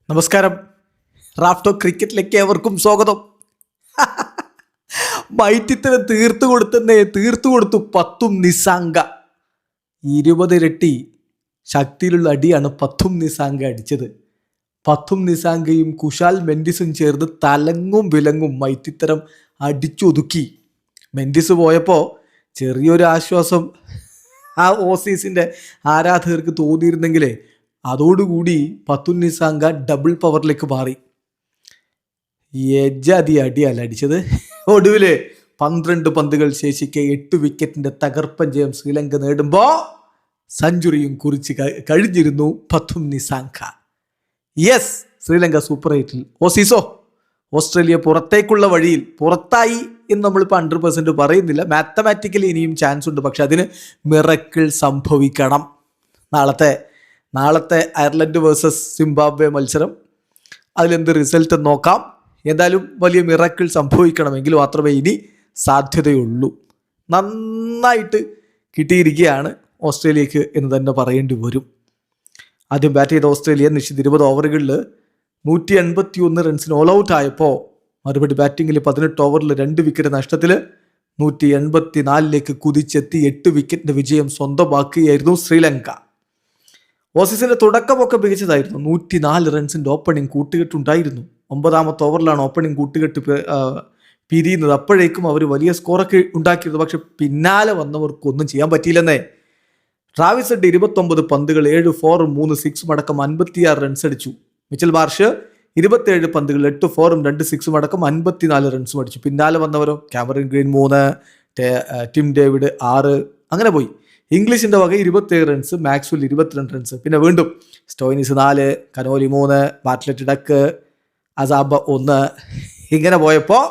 നമസ്കാരം. റാഫ്റ്റോ ക്രിക്കറ്റിലേക്ക് ഏവർക്കും സ്വാഗതം. മൈറ്റിത്തരം തീർത്തു കൊടുത്തു. പത്തും നിസാങ്ക 20 ഇരട്ടി ശക്തിയിലുള്ള അടിയാണ് പത്തും നിസാങ്ക അടിച്ചത്. പത്തും നിസാങ്കയും കുശാൽ മെൻഡിസും ചേർന്ന് തലങ്ങും വിലങ്ങും മൈറ്റിത്തരം അടിച്ചൊതുക്കി. മെൻഡിസ് പോയപ്പോൾ ചെറിയൊരു ആശ്വാസം ആ ഓസീസിൻ്റെ ആരാധകർക്ക് തോന്നിയിരുന്നെങ്കിലേ അതോടുകൂടി പത്തും നിസാങ്ക ഡബിൾ പവറിലേക്ക് മാറി. യജാതി അടിയല്ല അടിച്ചത്. ഒടുവിൽ 12 പന്തുകൾ ശേഷിക്കെ 8 വിക്കറ്റിന്റെ തകർപ്പൻ ജയം ശ്രീലങ്ക നേടുമ്പോൾ സെഞ്ചുറിയും കുറിച്ച് കഴിഞ്ഞിരുന്നു പത്തും നിസാങ്ക. യെസ്, ശ്രീലങ്ക സൂപ്പർ 8-ൽ. ഓസ്ട്രേലിയ പുറത്തേക്കുള്ള വഴിയിൽ പുറത്തായി എന്ന് നമ്മളിപ്പോൾ 100% പറയുന്നില്ല. മാത്തമാറ്റിക്കലി ഇനിയും ചാൻസ് ഉണ്ട്, പക്ഷെ അതിന് മിറക്കിൾ സംഭവിക്കണം. നാളത്തെ അയർലൻഡ് വേഴ്സസ് സിംബാബ്വെ മത്സരം, അതിലെന്ത് റിസൾട്ട് നോക്കാം. എന്തായാലും വലിയ മിറക്കിൾ സംഭവിക്കണമെങ്കിൽ മാത്രമേ ഇനി സാധ്യതയുള്ളൂ. നന്നായിട്ട് കിട്ടിയിരിക്കുകയാണ് ഓസ്ട്രേലിയക്ക് എന്ന് തന്നെ പറയേണ്ടി വരും. ആദ്യം ബാറ്റ് ചെയ്ത ഓസ്ട്രേലിയ നിശ്ചിത 20 ഓവറുകളിൽ 181 റൺസിന് ഓൾ ഔട്ട് ആയപ്പോൾ മറുപടി ബാറ്റിങ്ങിൽ 18 ഓവറിൽ 2 വിക്കറ്റ് നഷ്ടത്തിൽ 184 കുതിച്ചെത്തി 8 വിക്കറ്റിന്റെ വിജയം സ്വന്തമാക്കുകയായിരുന്നു ശ്രീലങ്ക. ഓസീസിന്റെ തുടക്കമൊക്കെ മികച്ചതായിരുന്നു. 104 റൺസിന്റെ ഓപ്പണിംഗ് കൂട്ടുകെട്ടുണ്ടായിരുന്നു. 9ാമത്തെ ഓവറിലാണ് ഓപ്പണിംഗ് കൂട്ടുകെട്ട് പിരിയുന്നത്. അപ്പോഴേക്കും അവർ വലിയ സ്കോറൊക്കെ ഉണ്ടാക്കിയിരുന്നു. പക്ഷെ പിന്നാലെ വന്നവർക്കൊന്നും ചെയ്യാൻ പറ്റിയില്ലെന്നേ. ട്രാവിസ് ഹെഡ് 29 പന്തുകൾ 7 4 3 6 അടക്കം 56 റൺസ് അടിച്ചു. മിച്ചൽ മാർഷ് 27 പന്തുകൾ 8 4 2 6 അടക്കം 54 റൺസും അടിച്ചു. പിന്നാലെ വന്നവരോ കാമറൻ ഗ്രീൻ 3, ടിം ഡേവിഡ് 6, അങ്ങനെ പോയി. ഇംഗ്ലീഷിന്റെ വക 27 റൺസ്, മാക്സ്വെൽ 22 റൺസ്, പിന്നെ വീണ്ടും സ്റ്റോയിനിസ് 4, കനോലി 3, ബാറ്റ്ലറ്റ് ഡക്ക്, അസാബ 1, ഇങ്ങനെ പോയപ്പോൾ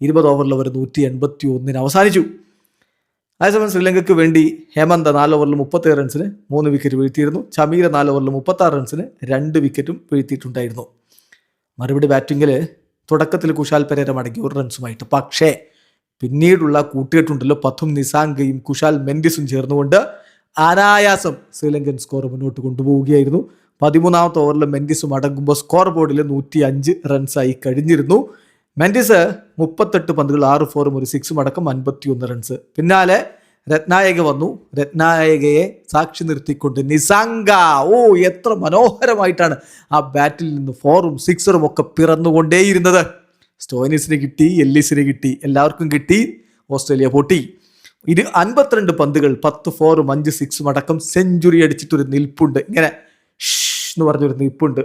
20 ഓവറിൽ അവർ 181 അവസാനിച്ചു. അതേസമയം ശ്രീലങ്കയ്ക്ക് വേണ്ടി ഹേമന്ത 4 ഓവറിൽ 37 റൺസിന് 3 വിക്കറ്റ് വീഴ്ത്തിയിരുന്നു. ചമീര 4 ഓവറിൽ 36 റൺസിന് 2 വിക്കറ്റും വീഴ്ത്തിയിട്ടുണ്ടായിരുന്നു. മറുപടി ബാറ്റിങ്ങിൽ തുടക്കത്തിൽ കുശാൽ പെരേര മടങ്ങി 1 റൺസുമായിട്ട്. പക്ഷേ പിന്നീടുള്ള കൂട്ടുകെട്ടുണ്ടല്ലോ, പത്തും നിസാങ്കയും കുശാൽ മെൻഡിസും ചേർന്നുകൊണ്ട് അനായാസം ശ്രീലങ്കൻ സ്കോർ മുന്നോട്ട് കൊണ്ടുപോവുകയായിരുന്നു. 13ാമത്തെ ഓവറിൽ മെൻഡിസ് മടങ്ങുമ്പോൾ സ്കോർ ബോർഡിൽ 105 റൺസായി കഴിഞ്ഞിരുന്നു. മെൻഡിസ് 38 പന്തുകൾ 6 4 1 6 അടക്കം 51 റൺസ്. പിന്നാലെ രത്നായക വന്നു. രത്നായകയെ സാക്ഷി നിർത്തിക്കൊണ്ട് നിസാങ്ക, എത്ര മനോഹരമായിട്ടാണ് ആ ബാറ്റിൽ നിന്ന് 4ഉം 6ഉം ഒക്കെ പിറന്നുകൊണ്ടേയിരുന്നത്. സ്റ്റോയിനിസിന് കിട്ടി, എല്ലിസിന് കിട്ടി, എല്ലാവർക്കും കിട്ടി. ഓസ്ട്രേലിയ പൊട്ടി. 52 പന്തുകൾ 10 4 5 6 അടക്കം സെഞ്ചുറി അടിച്ചിട്ടൊരു നിൽപ്പുണ്ട്. ഇങ്ങനെ എന്ന് പറഞ്ഞൊരു നിൽപ്പുണ്ട്.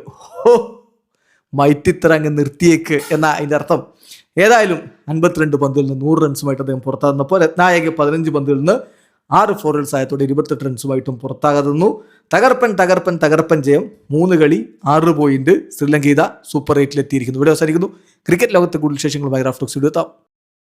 മൈറ്റിത്തര അങ്ങ് നിർത്തിയേക്ക് എന്നാ അതിൻ്റെ അർത്ഥം. ഏതായാലും 52 പന്തുകളിൽ നിന്ന് 100 റൺസുമായിട്ട് അദ്ദേഹം പുറത്താകുന്നപ്പോൾ രത്നായക 15 പന്തുകളിൽ നിന്ന് 6 4 സഹായത്തോടെ 28 റൺസുമായിട്ടും പുറത്താകുന്നു. തകർപ്പൻ ജയം. 3 കളി 6 പോയിന്റ്. ശ്രീലങ്ക സൂപ്പർ 8-ൽ എത്തിയിരിക്കുന്നു. ഇവിടെ അവസാനിക്കുന്നു. ക്രിക്കറ്റ് ലോകത്തെ കൂടുതൽ വിശേഷങ്ങളുമായി റാഫ്റ്റോക്സ് എത്താം.